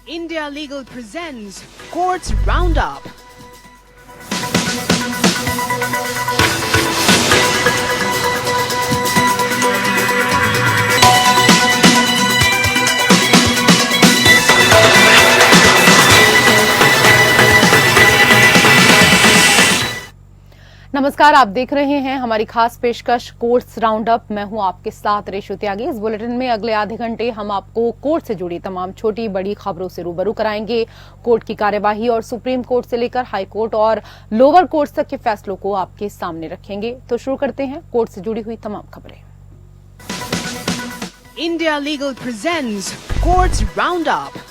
India Legal presents Courts Roundup. नमस्कार, आप देख रहे हैं हमारी खास पेशकश कोर्ट्स राउंड अप। मैं हूं आपके साथ रेशु त्यागी। इस बुलेटिन में अगले आधे घंटे हम आपको कोर्ट से जुड़ी तमाम छोटी बड़ी खबरों से रूबरू कराएंगे। कोर्ट की कार्यवाही और सुप्रीम कोर्ट से लेकर हाई कोर्ट और लोअर कोर्ट तक के फैसलों को आपके सामने रखेंगे। तो शुरू करते हैं कोर्ट से जुड़ी हुई तमाम खबरें। India Legal presents Courts Roundup.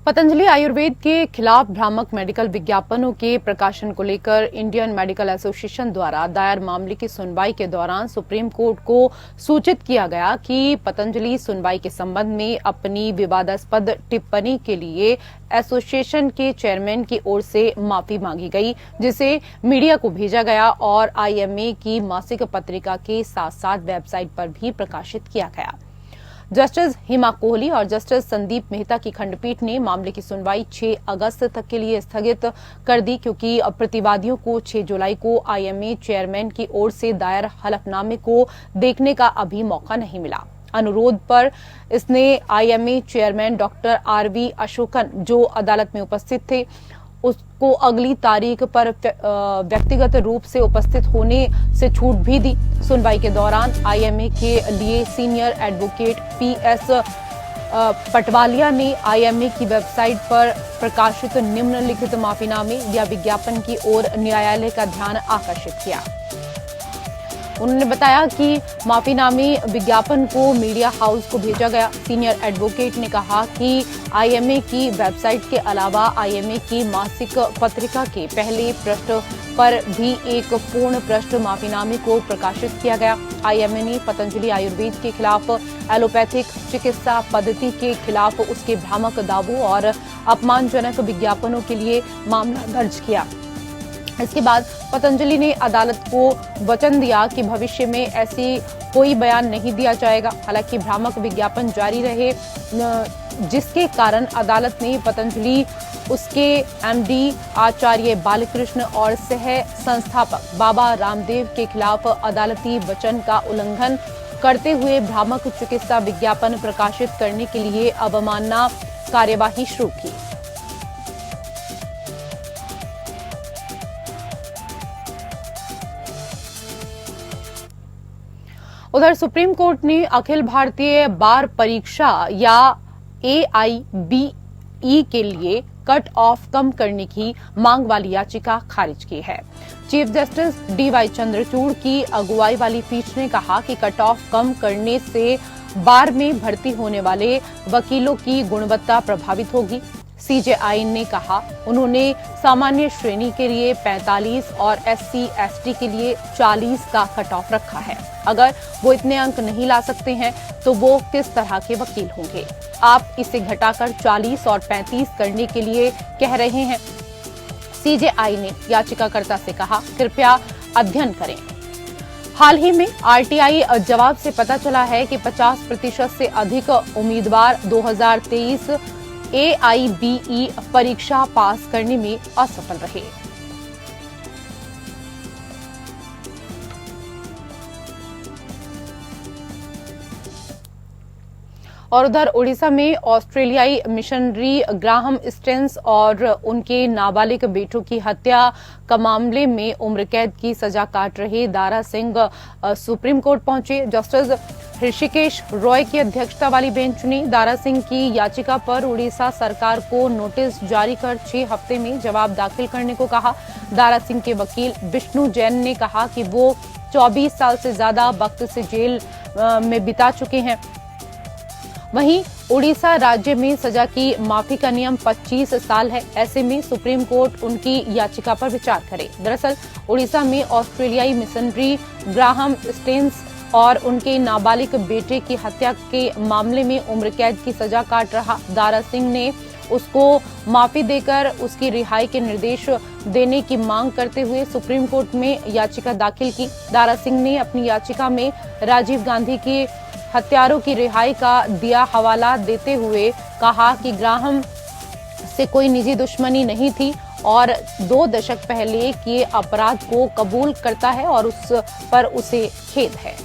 Patanjali Ayurveda के खिलाफ भ्रामक मेडिकल विज्ञापनों के प्रकाशन को लेकर इंडियन मेडिकल एसोसिएशन द्वारा दायर मामले की सुनवाई के दौरान सुप्रीम कोर्ट को सूचित किया गया कि पतंजलि सुनवाई के संबंध में अपनी विवादास्पद टिप्पणी के लिए एसोसिएशन के चेयरमैन की ओर से माफी मांगी गई, जिसे मीडिया को भेजा गया और आईएमए की मासिक पत्रिका के साथ साथ वेबसाइट पर भी प्रकाशित किया गया। जस्टिस हिमा कोहली और जस्टिस संदीप मेहता की खंडपीठ ने मामले की सुनवाई 6 अगस्त तक के लिए स्थगित कर दी, क्योंकि प्रतिवादियों को 6 जुलाई को आईएमए चेयरमैन की ओर से दायर हलफनामे को देखने का अभी मौका नहीं मिला। अनुरोध पर इसने IMA chairman doctor R V Ashokan, जो अदालत में उपस्थित थे, उसको अगली तारीख पर व्यक्तिगत रूप से उपस्थित होने से छूट भी दी। सुनवाई के दौरान आईएमए के लिए सीनियर एडवोकेट पीएस पटवालिया ने आईएमए की वेबसाइट पर प्रकाशित निम्नलिखित माफीनामे या विज्ञापन की ओर न्यायालय का ध्यान आकर्षित किया। उन्होंने बताया कि माफीनामे विज्ञापन को मीडिया हाउस को भेजा गया। सीनियर एडवोकेट ने कहा कि आईएमए की वेबसाइट के अलावा आईएमए की मासिक पत्रिका के पहले पृष्ठ पर भी एक पूर्ण पृष्ठ माफीनामे को प्रकाशित किया गया। आईएमए ने पतंजलि आयुर्वेद के खिलाफ एलोपैथिक चिकित्सा पद्धति के खिलाफ उसके भ्रामक दावों और अपमानजनक विज्ञापनों के लिए मामला दर्ज किया। इसके बाद पतंजलि ने अदालत को वचन दिया कि भविष्य में ऐसी कोई बयान नहीं दिया जाएगा। हालांकि भ्रामक विज्ञापन जारी रहे, जिसके कारण अदालत ने पतंजलि, उसके एमडी आचार्य बालकृष्ण और सह संस्थापक बाबा रामदेव के खिलाफ अदालती वचन का उल्लंघन करते हुए भ्रामक चिकित्सा विज्ञापन प्रकाशित करने के लिए अवमानना कार्यवाही शुरू की। उधर सुप्रीम कोर्ट ने अखिल भारतीय बार परीक्षा या AIBE के लिए कट ऑफ कम करने की मांग वाली याचिका खारिज की है। चीफ जस्टिस DY चंद्रचूड़ की अगुवाई वाली पीठ ने कहा कि कट ऑफ कम करने से बार में भर्ती होने वाले वकीलों की गुणवत्ता प्रभावित होगी। CJI ने कहा उन्होंने सामान्य श्रेणी के लिए 45 और SC/ST के लिए 40 का कट ऑफ रखा है। अगर वो इतने अंक नहीं ला सकते हैं तो वो किस तरह के वकील होंगे? आप इसे घटाकर 40 और 35 करने के लिए कह रहे हैं। CJI ने याचिकाकर्ता से कहा, कृपया अध्ययन करें। हाल ही में RTI जवाब से पता चला है कि 50% से अधिक उम्मीदवार 2023 AIBE परीक्षा पास करने में असफल रहे। और उधर ओडिशा में ऑस्ट्रेलियाई मिशनरी ग्राहम स्टेन्स और उनके नाबालिग बेटों की हत्या का मामले में उम्र कैद की सजा काट रहे दारा सिंह सुप्रीम कोर्ट पहुंचे। जस्टिस ऋषिकेश रॉय की अध्यक्षता वाली बेंच ने दारा सिंह की याचिका पर उड़ीसा सरकार को नोटिस जारी कर 6 हफ्ते में जवाब दाखिल करने को कहा। दारा सिंह के वकील विष्णु जैन ने कहा कि वो 24 साल से ज्यादा वक्त से जेल में बिता चुके हैं। वहीं उड़ीसा राज्य में सजा की माफी का नियम 25 साल है। ऐसे में सुप्रीम कोर्ट उनकी याचिका पर विचार करे। दरअसल उड़ीसा में ऑस्ट्रेलियाई मिशनरी ग्राहम स्टेन्स और उनके नाबालिग बेटे की हत्या के मामले में उम्र कैद की सजा काट रहा दारा सिंह ने उसको माफी देकर उसकी रिहाई के निर्देश देने की मांग करते हुए सुप्रीम कोर्ट में याचिका दाखिल की। दारा सिंह ने अपनी याचिका में राजीव गांधी के हत्यारों की रिहाई का दिया हवाला देते हुए कहा कि ग्राहम से कोई निजी दुश्मनी नहीं थी और 2 दशक पहले किए अपराध को कबूल करता है और उस पर उसे खेद है।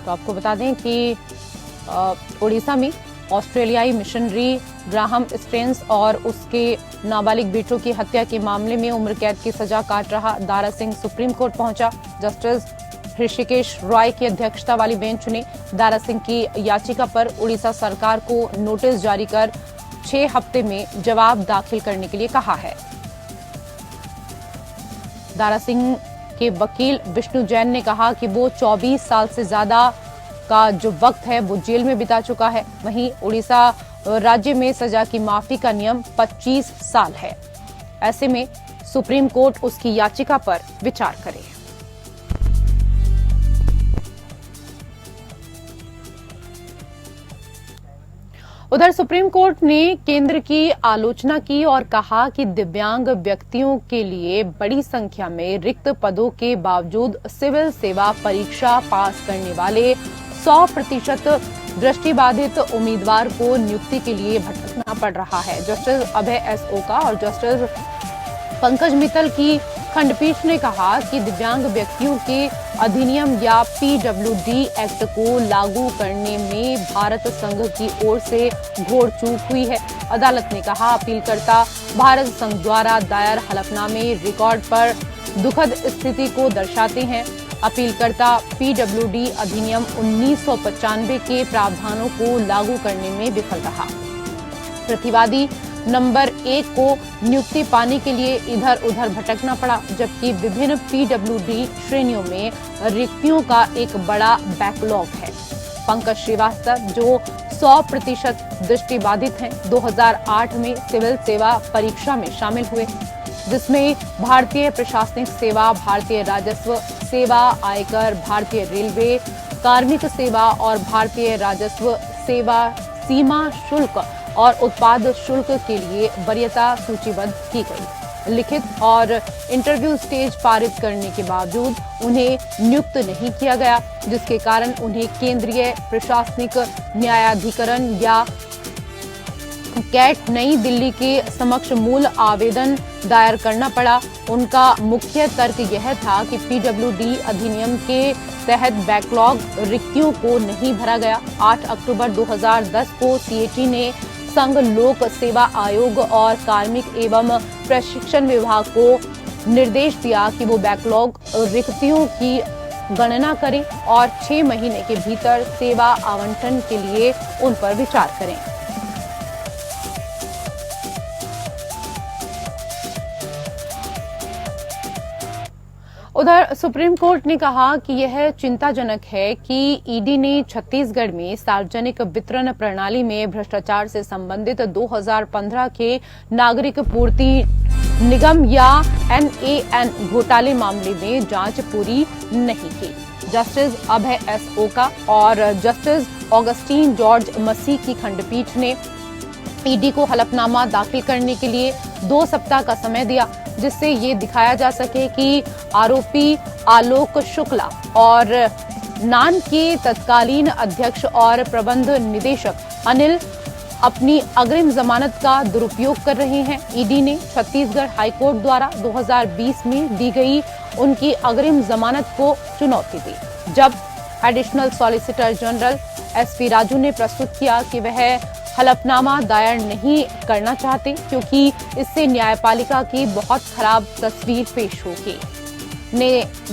तो आपको बता दें कि उड़ीसा में ऑस्ट्रेलियाई मिशनरी ग्राहम स्टेन्स और उसके नाबालिग बेटों की हत्या के मामले में उम्र कैद की सजा काट रहा दारा सिंह सुप्रीम कोर्ट पहुंचा। जस्टिस ऋषिकेश रॉय की अध्यक्षता वाली बेंच ने दारा सिंह की याचिका पर उड़ीसा सरकार को नोटिस जारी कर 6 हफ्ते में जवाब दाखिल करने के लिए कहा है। दारा सिंह के वकील विष्णु जैन ने कहा कि वो 24 साल से ज्यादा का जो वक्त है वो जेल में बिता चुका है। वहीं उड़ीसा राज्य में सजा की माफी का नियम 25 साल है। ऐसे में सुप्रीम कोर्ट उसकी याचिका पर विचार करे। उधर सुप्रीम कोर्ट ने केंद्र की आलोचना की और कहा कि दिव्यांग व्यक्तियों के लिए बड़ी संख्या में रिक्त पदों के बावजूद सिविल सेवा परीक्षा पास करने वाले 100% दृष्टिबाधित उम्मीदवार को नियुक्ति के लिए भटकना पड़ रहा है। जस्टिस अभय एस ओका और जस्टिस पंकज मित्तल की खंडपीठ ने कहा कि दिव्यांग व्यक्तियों के अधिनियम या पीडब्ल्यूडी एक्ट को लागू करने में भारत संघ की ओर से घोर चूक हुई है। अदालत ने कहा अपीलकर्ता भारत संघ द्वारा दायर हलफनामे रिकॉर्ड पर दुखद स्थिति को दर्शाते हैं। अपीलकर्ता पीडब्ल्यूडी अधिनियम 1995 के प्रावधानों को लागू करने में विफल रहा। प्रतिवादी नंबर 1 को नियुक्ति पाने के लिए इधर उधर भटकना पड़ा, जबकि विभिन्न पीडब्ल्यूडी श्रेणियों में रिक्तियों का एक बड़ा बैकलॉग है। पंकज श्रीवास्तव जो 100% दृष्टिबाधित हैं, 2008 में सिविल सेवा परीक्षा में शामिल हुए, जिसमें भारतीय प्रशासनिक सेवा, भारतीय राजस्व सेवा, आयकर, भारतीय रेलवे, कार्मिक सेवा और भारतीय राजस्व सेवा सीमा शुल्क और उत्पाद शुल्क के लिए वरीयता सूचीबद्ध की गई। लिखित और इंटरव्यू स्टेज पारित करने के बावजूद उन्हें नियुक्त नहीं किया गया, जिसके कारण उन्हें केंद्रीय प्रशासनिक न्यायाधिकरण या कैट नई दिल्ली के समक्ष मूल आवेदन दायर करना पड़ा। उनका मुख्य तर्क यह था कि पीडब्ल्यूडी अधिनियम के तहत बैकलॉग रिक्तियों को नहीं भरा गया। 8 अक्टूबर 2010 को सीएटी ने संघ लोक सेवा आयोग और कार्मिक एवं प्रशिक्षण विभाग को निर्देश दिया कि वो बैकलॉग रिक्तियों की गणना करें और 6 महीने के भीतर सेवा आवंटन के लिए उन पर विचार करें। उधर सुप्रीम कोर्ट ने कहा कि यह चिंताजनक है कि ईडी ने छत्तीसगढ़ में सार्वजनिक वितरण प्रणाली में भ्रष्टाचार से संबंधित 2015 के नागरिक पूर्ति निगम या NAN घोटाले मामले में जांच पूरी नहीं की। जस्टिस अभय एस ओका और जस्टिस ऑगस्टीन जॉर्ज मसी की खंडपीठ ने ईडी को हलफनामा दाखिल करने के लिए 2 सप्ताह का समय दिया, जिससे ये दिखाया जा सके कि आरोपी आलोक शुक्ला और नान के तत्कालीन अध्यक्ष और प्रबंध निदेशक अनिल अपनी अग्रिम जमानत का दुरुपयोग कर रहे हैं। ईडी ने छत्तीसगढ़ हाईकोर्ट द्वारा 2020 में दी गई उनकी अग्रिम जमानत को चुनौती दी, जब additional solicitor general SP Raju ने प्रस्तुत किया कि वह हलफनामा दायर नहीं करना चाहते क्योंकि इससे न्यायपालिका की बहुत खराब तस्वीर पेश होगी।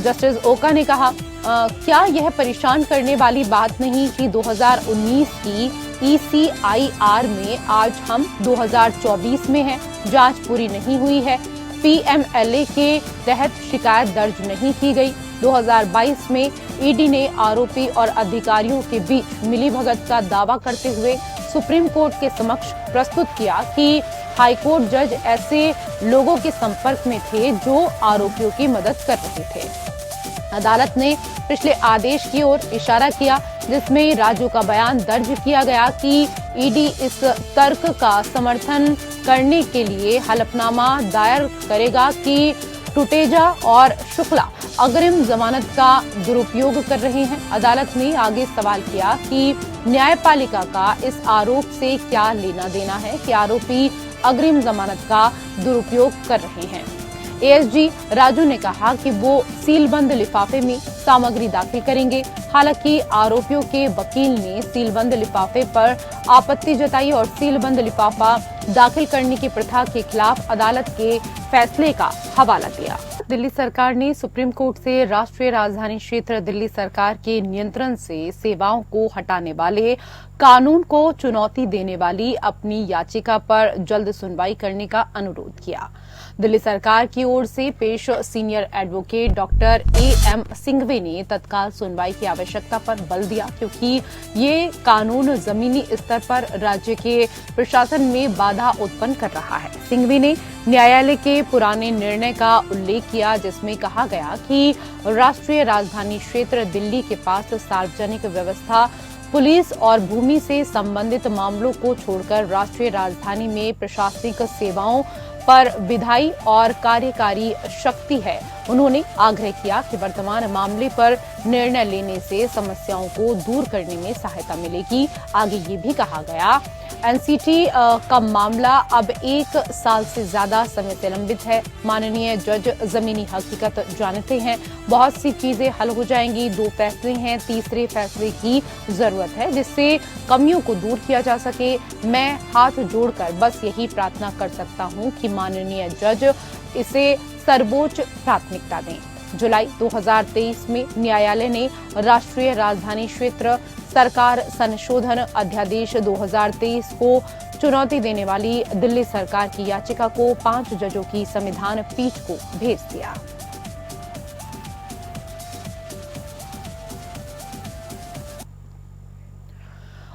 जस्टिस ओका ने कहा क्या यह परेशान करने वाली बात नहीं कि 2019 की ECIR में आज हम 2024 में हैं, जांच पूरी नहीं हुई है। पीएमएलए के तहत शिकायत दर्ज नहीं की गई। 2022 में ईडी ने आरोपी और अधिकारियों के बीच मिलीभगत का दावा करते हुए सुप्रीम कोर्ट के समक्ष प्रस्तुत किया कि हाईकोर्ट जज ऐसे लोगों के संपर्क में थे जो आरोपियों की मदद कर रहे थे। अदालत ने पिछले आदेश की ओर इशारा किया जिसमें राजू का बयान दर्ज किया गया कि ईडी इस तर्क का समर्थन करने के लिए हलफनामा दायर करेगा कि टुटेजा और शुक्ला अग्रिम जमानत का दुरुपयोग कर रहे हैं। अदालत ने आगे सवाल किया कि न्यायपालिका का इस आरोप से क्या लेना देना है कि आरोपी अग्रिम जमानत का दुरुपयोग कर रहे हैं। एएसजी राजू ने कहा कि वो सीलबंद लिफाफे में सामग्री दाखिल करेंगे। हालांकि आरोपियों के वकील ने सीलबंद लिफाफे पर आपत्ति जताई और सीलबंद लिफाफा दाखिल करने की प्रथा के खिलाफ अदालत के फैसले का हवाला दिया। दिल्ली सरकार ने सुप्रीम कोर्ट से राष्ट्रीय राजधानी क्षेत्र दिल्ली सरकार के नियंत्रण से सेवाओं को हटाने वाले कानून को चुनौती देने वाली अपनी याचिका पर जल्द सुनवाई करने का अनुरोध किया। दिल्ली सरकार की ओर से पेश senior advocate doctor am Singhvi ने तत्काल सुनवाई की आवश्यकता पर बल दिया क्योंकि ये कानून जमीनी स्तर पर राज्य के प्रशासन में बाधा उत्पन्न कर रहा है। सिंघवी ने न्यायालय के पुराने निर्णय का उल्लेख किया जिसमें कहा गया कि राष्ट्रीय राजधानी क्षेत्र दिल्ली के पास सार्वजनिक व्यवस्था, पुलिस और भूमि से संबंधित मामलों को छोड़कर राष्ट्रीय राजधानी में प्रशासनिक सेवाओं पर विधायी और कार्यकारी शक्ति है। उन्होंने आग्रह किया कि वर्तमान मामले पर निर्णय लेने से समस्याओं को दूर करने में सहायता मिलेगी। आगे ये भी कहा गया एनसीटी का मामला अब 1 साल से ज्यादा समय से लंबित है। माननीय जज जमीनी हकीकत जानते हैं, बहुत सी चीजें हल हो जाएंगी। 2 फैसले हैं, तीसरे फैसले की जरूरत है जिससे कमियों को दूर किया जा सके। मैं हाथ जोड़कर बस यही प्रार्थना कर सकता हूं कि माननीय जज इसे सर्वोच्च प्राथमिकता दें। जुलाई 2023 में न्यायालय ने राष्ट्रीय राजधानी क्षेत्र सरकार संशोधन अध्यादेश 2023 को चुनौती देने वाली दिल्ली सरकार की याचिका को 5 जजों की संविधान पीठ को भेज दिया।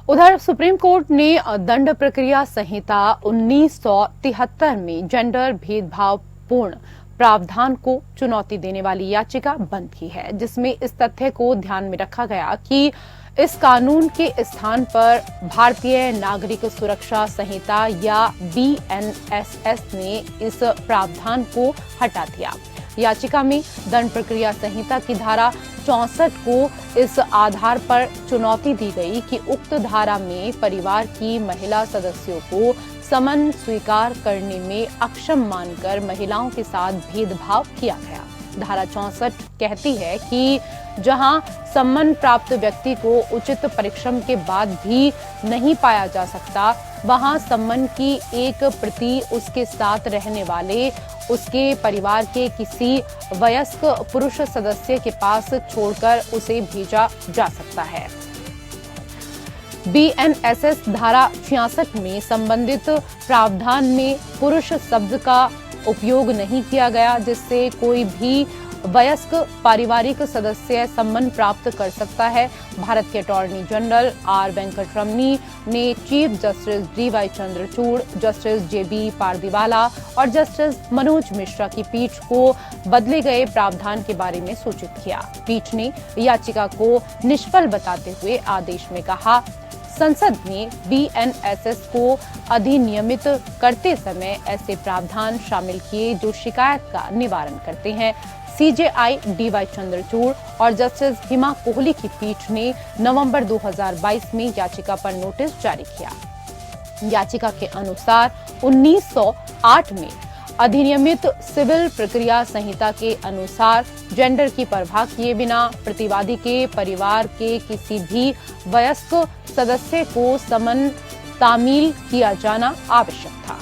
उधर सुप्रीम कोर्ट ने दंड प्रक्रिया संहिता 1973 में जेंडर भेदभावपूर्ण प्रावधान को चुनौती देने वाली याचिका बंद की है, जिसमें इस तथ्य को ध्यान में रखा गया कि इस कानून के स्थान पर भारतीय नागरिक सुरक्षा संहिता या बीएनएसएस ने इस प्रावधान को हटा दिया। याचिका में दंड प्रक्रिया संहिता की धारा 64 को इस आधार पर चुनौती दी गई कि उक्त धारा में परिवार की महिला सदस्यों को समन स्वीकार करने में अक्षम मानकर महिलाओं के साथ भेदभाव किया गया। धारा 64 कहती है कि जहां सम्मान प्राप्त व्यक्ति को उचित परिश्रम के बाद भी नहीं पाया जा सकता, वहां सम्मान की एक प्रति उसके साथ रहने वाले उसके परिवार के किसी वयस्क पुरुष सदस्य के पास छोड़कर उसे भेजा जा सकता है। बीएनएसएस धारा 66 में संबंधित प्रावधान में पुरुष शब्द का उपयोग नहीं किया गया, जिससे कोई भी वयस्क पारिवारिक सदस्य सम्मान प्राप्त कर सकता है। भारत के अटॉर्नी जनरल आर वेंकटरमनी ने chief justice DY Chandrachud, justice JB Pardiwala और जस्टिस मनोज मिश्रा की पीठ को बदले गए प्रावधान के बारे में सूचित किया। पीठ ने याचिका को निष्फल बताते हुए आदेश में कहा, संसद ने बीएनएसएस को अधिनियमित करते समय ऐसे प्रावधान शामिल किए जो शिकायत का निवारण करते हैं। सीजेआई डीवाई चंद्रचूड़ और जस्टिस हिमा कोहली की पीठ ने नवंबर 2022 में याचिका पर नोटिस जारी किया। याचिका के अनुसार 1908 में अधिनियमित सिविल प्रक्रिया संहिता के अनुसार जेंडर की परवाह किए बिना प्रतिवादी के परिवार के किसी भी वयस्क सदस्य को समन तामील किया जाना आवश्यक था।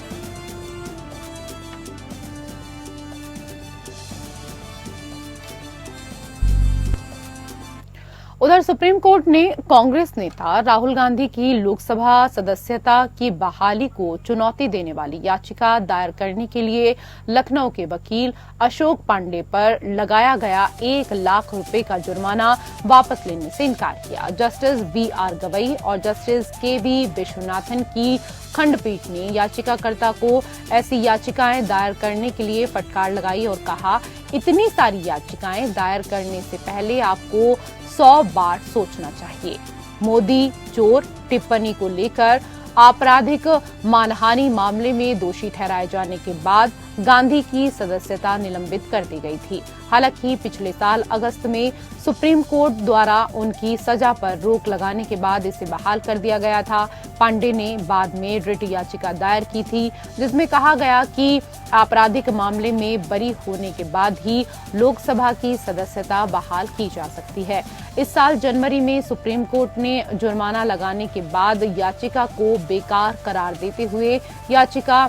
उधर सुप्रीम कोर्ट ने कांग्रेस नेता राहुल गांधी की लोकसभा सदस्यता की बहाली को चुनौती देने वाली याचिका दायर करने के लिए लखनऊ के वकील अशोक पांडे पर लगाया गया 1 लाख रुपए का जुर्माना वापस लेने से इनकार किया। जस्टिस BR गवई और जस्टिस KB विश्वनाथन की खंडपीठ ने याचिकाकर्ता को ऐसी याचिकाएं दायर करने के लिए फटकार लगाई और कहा, इतनी सारी याचिकाएं दायर करने से पहले आपको 100 बार सोचना चाहिए। मोदी चोर टिप्पणी को लेकर आपराधिक मानहानि मामले में दोषी ठहराए जाने के बाद गांधी की सदस्यता निलंबित कर दी गई थी। हालांकि पिछले साल अगस्त में सुप्रीम कोर्ट द्वारा उनकी सजा पर रोक लगाने के बाद इसे बहाल कर दिया गया था। पांडे ने बाद में रिट याचिका दायर की थी, जिसमें कहा गया कि आपराधिक मामले में बरी होने के बाद ही लोकसभा की सदस्यता बहाल की जा सकती है। इस साल जनवरी में सुप्रीम कोर्ट ने जुर्माना लगाने के बाद याचिका को बेकार करार देते हुए याचिका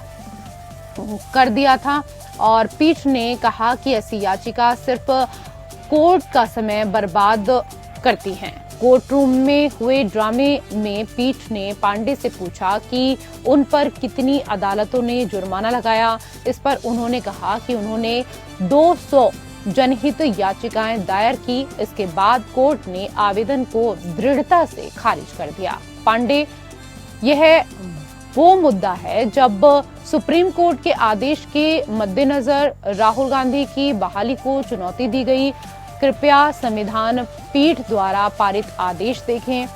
कर दिया था और पीठ ने कहा कि ऐसी याचिका सिर्फ कोर्ट का समय बर्बाद करती हैं। कोर्ट रूम में हुए ड्रामे में पीठ ने पांडे से पूछा कि उन पर कितनी अदालतों ने जुर्माना लगाया। इस पर उन्होंने कहा कि उन्होंने 200 जनहित याचिकाएं दायर की। इसके बाद कोर्ट ने आवेदन को दृढ़ता से खारिज कर दिया। पांडे, यह वो मुद्दा है जब सुप्रीम कोर्ट के आदेश के मद्देनजर राहुल गांधी की बहाली को चुनौती दी गई। कृपया संविधान पीठ द्वारा पारित आदेश देखें।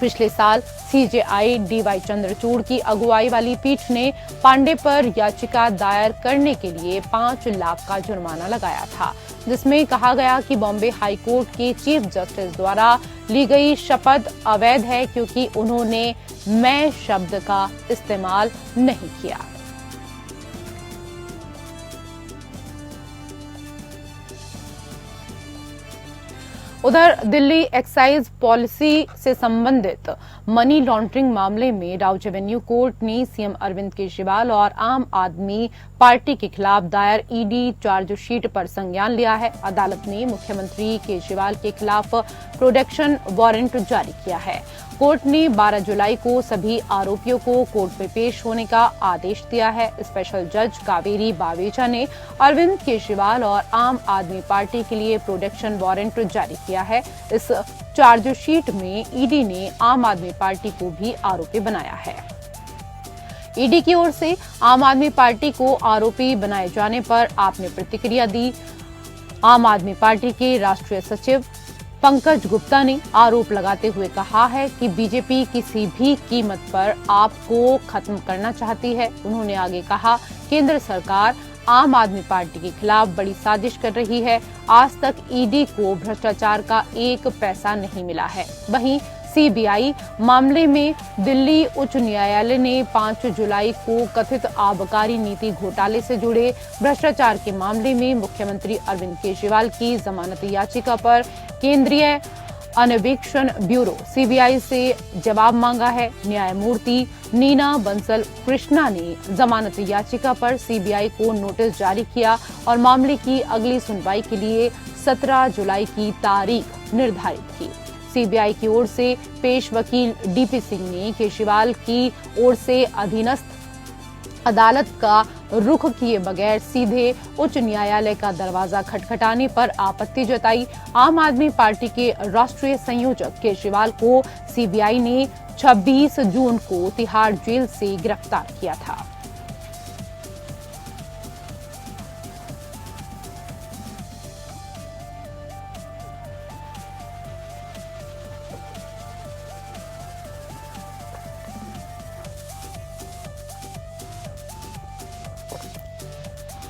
पिछले साल CJI DY चंद्रचूड़ की अगुवाई वाली पीठ ने पांडे पर याचिका दायर करने के लिए 5 लाख का जुर्माना लगाया था, जिसमें कहा गया कि बॉम्बे हाई कोर्ट के चीफ जस्टिस द्वारा ली गई शपथ अवैध है क्योंकि उन्होंने मैं शब्द का इस्तेमाल नहीं किया। उधर दिल्ली एक्साइज पॉलिसी से संबंधित मनी लॉन्ड्रिंग मामले में राउज एवेन्यू कोर्ट ने सीएम अरविंद केजरीवाल और आम आदमी पार्टी के खिलाफ दायर ईडी चार्जशीट पर संज्ञान लिया है। अदालत ने मुख्यमंत्री केजरीवाल के खिलाफ प्रोटेक्शन वारंट जारी किया है। कोर्ट ने 12 जुलाई को सभी आरोपियों को कोर्ट में पेश होने का आदेश दिया है। स्पेशल जज कावेरी बावेजा ने अरविंद केजरीवाल और आम आदमी पार्टी के लिए प्रोटेक्शन वारंट जारी किया है। इस चार्जशीट में ईडी ने आम आदमी पार्टी को भी आरोपी बनाया है। ईडी की ओर से आम आदमी पार्टी को आरोपी बनाए जाने पर आपने प्रतिक्रिया दी। आम आदमी पार्टी के राष्ट्रीय सचिव पंकज गुप्ता ने आरोप लगाते हुए कहा है कि बीजेपी किसी भी कीमत पर आपको खत्म करना चाहती है। उन्होंने आगे कहा, केंद्र सरकार आम आदमी पार्टी के खिलाफ बड़ी साजिश कर रही है। आज तक ईडी को भ्रष्टाचार का 1 पैसा नहीं मिला है। वहीं CBI मामले में दिल्ली उच्च न्यायालय ने 5 जुलाई को कथित आबकारी नीति घोटाले से जुड़े भ्रष्टाचार के मामले में मुख्यमंत्री अरविंद केजरीवाल की जमानत याचिका पर केंद्रीय अन्वेषण ब्यूरो CBI से जवाब मांगा है। न्यायमूर्ति नीना बंसल कृष्णा ने जमानत याचिका पर CBI को नोटिस जारी किया और मामले की अगली सुनवाई के लिए 17 जुलाई की तारीख निर्धारित की। CBI की ओर से पेश वकील DP सिंह ने केजरीवाल की ओर से अधीनस्थ अदालत का रुख किए बगैर सीधे उच्च न्यायालय का दरवाजा खटखटाने पर आपत्ति जताई। आम आदमी पार्टी के राष्ट्रीय संयोजक केजरीवाल को CBI ने 26 जून को तिहाड़ जेल से गिरफ्तार किया था।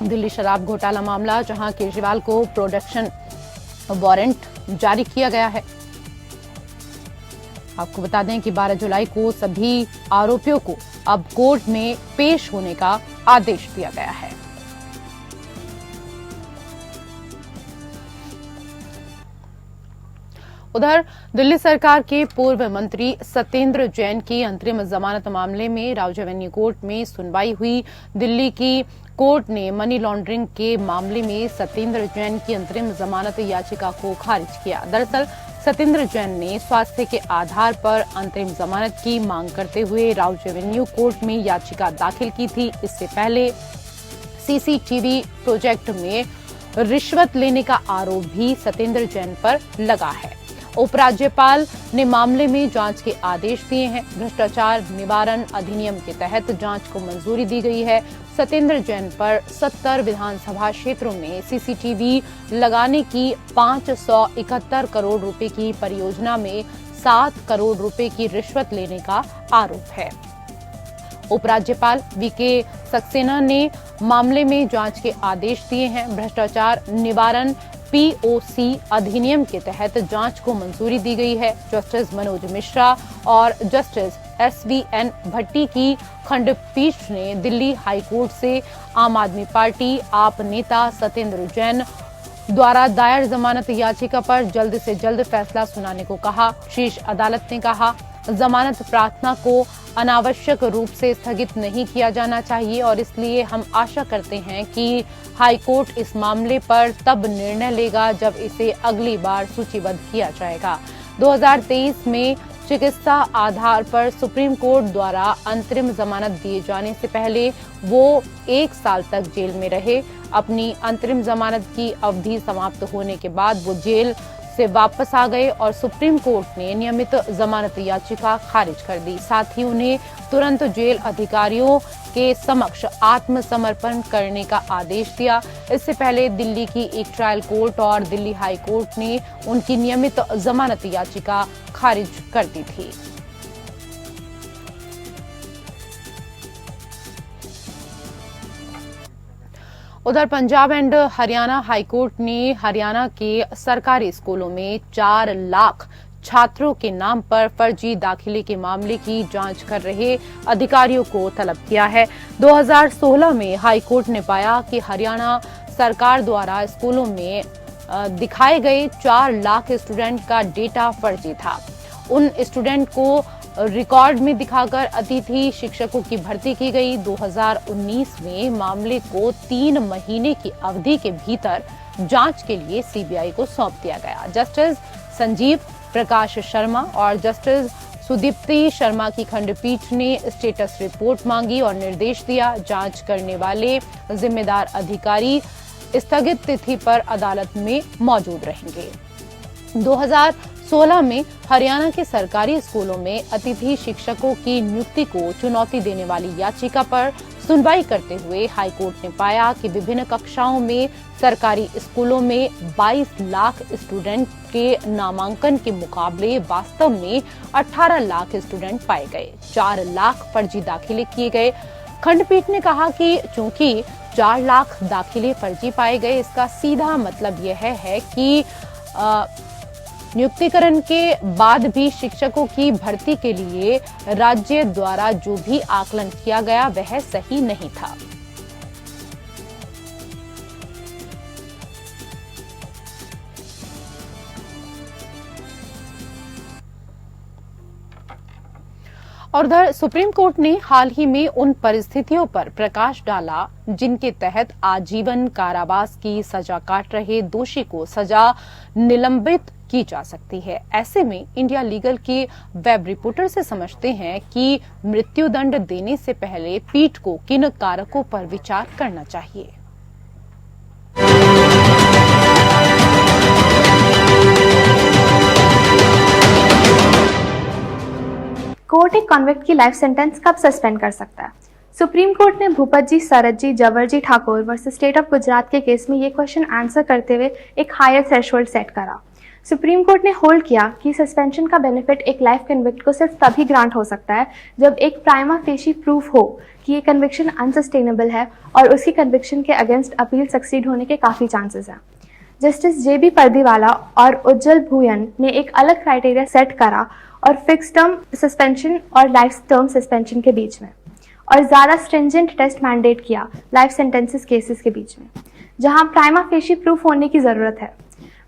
दिल्ली शराब घोटाला मामला, जहां केजरीवाल को प्रोटेक्शन वारंट जारी किया गया है। आपको बता दें कि 12 जुलाई को सभी आरोपियों को अब कोर्ट में पेश होने का आदेश दिया गया है। उधर दिल्ली सरकार के पूर्व मंत्री सत्येंद्र जैन की अंतरिम जमानत मामले में राउज एवेन्यू कोर्ट में सुनवाई हुई। दिल्ली की कोर्ट ने मनी लॉन्ड्रिंग के मामले में सत्येंद्र जैन की अंतरिम जमानत याचिका को खारिज किया। दरअसल सत्येंद्र जैन ने स्वास्थ्य के आधार पर अंतरिम जमानत की मांग करते हुए राउज एवेन्यू कोर्ट में याचिका दाखिल की थी। इससे पहले सीसीटीवी प्रोजेक्ट में रिश्वत लेने का आरोप भी सत्येंद्र जैन पर लगा है। उपराज्यपाल ने मामले में जांच के आदेश दिए हैं। भ्रष्टाचार निवारण अधिनियम के तहत जांच को मंजूरी दी गई है। सत्येंद्र जैन पर 70 विधानसभा क्षेत्रों में सीसीटीवी लगाने की 571 करोड़ रुपए की परियोजना में 7 करोड़ रुपए की रिश्वत लेने का आरोप है। उपराज्यपाल वीके सक्सेना ने मामले में जांच के आदेश दिए हैं। भ्रष्टाचार निवारण पीओसी अधिनियम के तहत जांच को मंजूरी दी गई है। जस्टिस मनोज मिश्रा और जस्टिस एसवीएन भट्टी की खंडपीठ ने दिल्ली हाईकोर्ट से आम आदमी पार्टी आप नेता सत्येंद्र जैन द्वारा दायर जमानत याचिका पर जल्द से जल्द फैसला सुनाने को कहा। शीर्ष अदालत ने कहा, जमानत प्रार्थना को अनावश्यक रूप से स्थगित नहीं किया जाना चाहिए और इसलिए हम आशा करते हैं कि हाईकोर्ट इस मामले पर तब निर्णय लेगा जब इसे अगली बार सूचीबद्ध किया जाएगा। 2023 में चिकित्सा आधार पर सुप्रीम कोर्ट द्वारा अंतरिम जमानत दिए जाने से पहले वो 1 साल तक जेल में रहे। अपनी अंतरिम जमानत की अवधि समाप्त होने के बाद वो जेल से वापस आ गए और सुप्रीम कोर्ट ने नियमित जमानत याचिका खारिज कर दी। साथ ही उन्हें तुरंत जेल अधिकारियों के समक्ष आत्मसमर्पण करने का आदेश दिया। इससे पहले दिल्ली की एक ट्रायल कोर्ट और दिल्ली हाई कोर्ट ने उनकी नियमित जमानत याचिका खारिज कर दी थी। उधर पंजाब एंड हरियाणा हाईकोर्ट ने हरियाणा के सरकारी स्कूलों में 4 लाख छात्रों के नाम पर फर्जी दाखिले के मामले की जांच कर रहे अधिकारियों को तलब किया है। 2016 में हाईकोर्ट ने पाया कि हरियाणा सरकार द्वारा स्कूलों में दिखाए गए 4 लाख स्टूडेंट का डेटा फर्जी था। उन स्टूडेंट को रिकॉर्ड में दिखाकर अतिथि शिक्षकों की भर्ती की गई। 2019 में मामले को 3 महीने की अवधि के भीतर जांच के लिए सीबीआई को सौंप दिया गया। जस्टिस संजीव प्रकाश शर्मा और जस्टिस सुदीप्ति शर्मा की खंडपीठ ने स्टेटस रिपोर्ट मांगी और निर्देश दिया, जांच करने वाले जिम्मेदार अधिकारी स्थगित तिथि पर अदालत में मौजूद रहेंगे। 2016 में हरियाणा के सरकारी स्कूलों में अतिथि शिक्षकों की नियुक्ति को चुनौती देने वाली याचिका पर सुनवाई करते हुए हाईकोर्ट ने पाया कि विभिन्न कक्षाओं में सरकारी स्कूलों में 22 लाख स्टूडेंट के नामांकन के मुकाबले वास्तव में 18 लाख स्टूडेंट पाए गए। 4 लाख फर्जी दाखिले किए गए। खंडपीठ ने कहा कि चूंकि 4 लाख दाखिले फर्जी पाए गए, इसका सीधा मतलब यह है कि नियुक्तिकरण के बाद भी शिक्षकों की भर्ती के लिए राज्य द्वारा जो भी आकलन किया गया वह सही नहीं था। और उधर सुप्रीम कोर्ट ने हाल ही में उन परिस्थितियों पर प्रकाश डाला जिनके तहत आजीवन कारावास की सजा काट रहे दोषी को सजा निलंबित की जा सकती है। ऐसे में इंडिया लीगल के वेब रिपोर्टर से समझते हैं कि मृत्युदंड देने से पहले पीठ को किन कारकों पर विचार करना चाहिए। कोर्ट एक कॉन्विक्ट की लाइफ सेंटेंस कब सस्पेंड कर सकता है? सुप्रीम कोर्ट ने Bhupat ji, Sharad ji, Jawar ji Thakur versus state of Gujarat के केस में ये क्वेश्चन आंसर करते हुए एक हायर थ्रेशोल्ड सेट करा। सुप्रीम कोर्ट ने होल्ड किया कि सस्पेंशन का बेनिफिट एक लाइफ कन्विक्ट को सिर्फ तभी ग्रांट हो सकता है जब एक प्राइमा फेशी प्रूफ हो कि ये कन्विक्शन अनसस्टेनेबल है और उसकी कन्विक्शन के अगेंस्ट अपील सक्सीड होने के काफ़ी चांसेस हैं। जस्टिस जेबी पर्दीवाला और उज्जवल भूयन ने एक अलग क्राइटेरिया सेट करा और फिक्स टर्म सस्पेंशन और लाइफ टर्म सस्पेंशन के बीच में, और ज़्यादा स्ट्रिंजेंट टेस्ट मैंडेट किया लाइफ सेंटेंसेस केसेस के बीच में जहां प्राइमा फेशी प्रूफ होने की ज़रूरत है।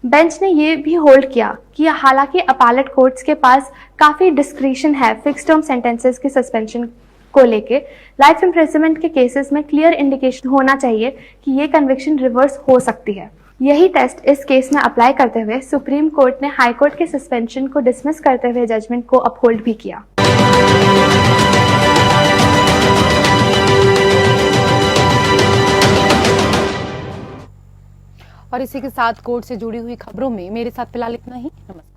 बेंच ने ये भी होल्ड किया कि हालांकि अपैलेट कोर्ट्स के पास काफ़ी डिस्क्रिशन है फिक्स टर्म सेंटेंसेस के सस्पेंशन को लेके, लाइफ इम्प्रिजनमेंट के केसेस में क्लियर इंडिकेशन होना चाहिए कि ये कन्विक्शन रिवर्स हो सकती है। यही टेस्ट इस केस में अप्लाई करते हुए सुप्रीम कोर्ट ने हाई कोर्ट के सस्पेंशन को डिसमिस करते हुए जजमेंट को अपहोल्ड भी किया। और इसी के साथ कोर्ट से जुड़ी हुई खबरों में मेरे साथ फिलहाल इतना ही। नमस्कार।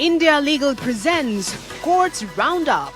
India Legal presents Courts Roundup.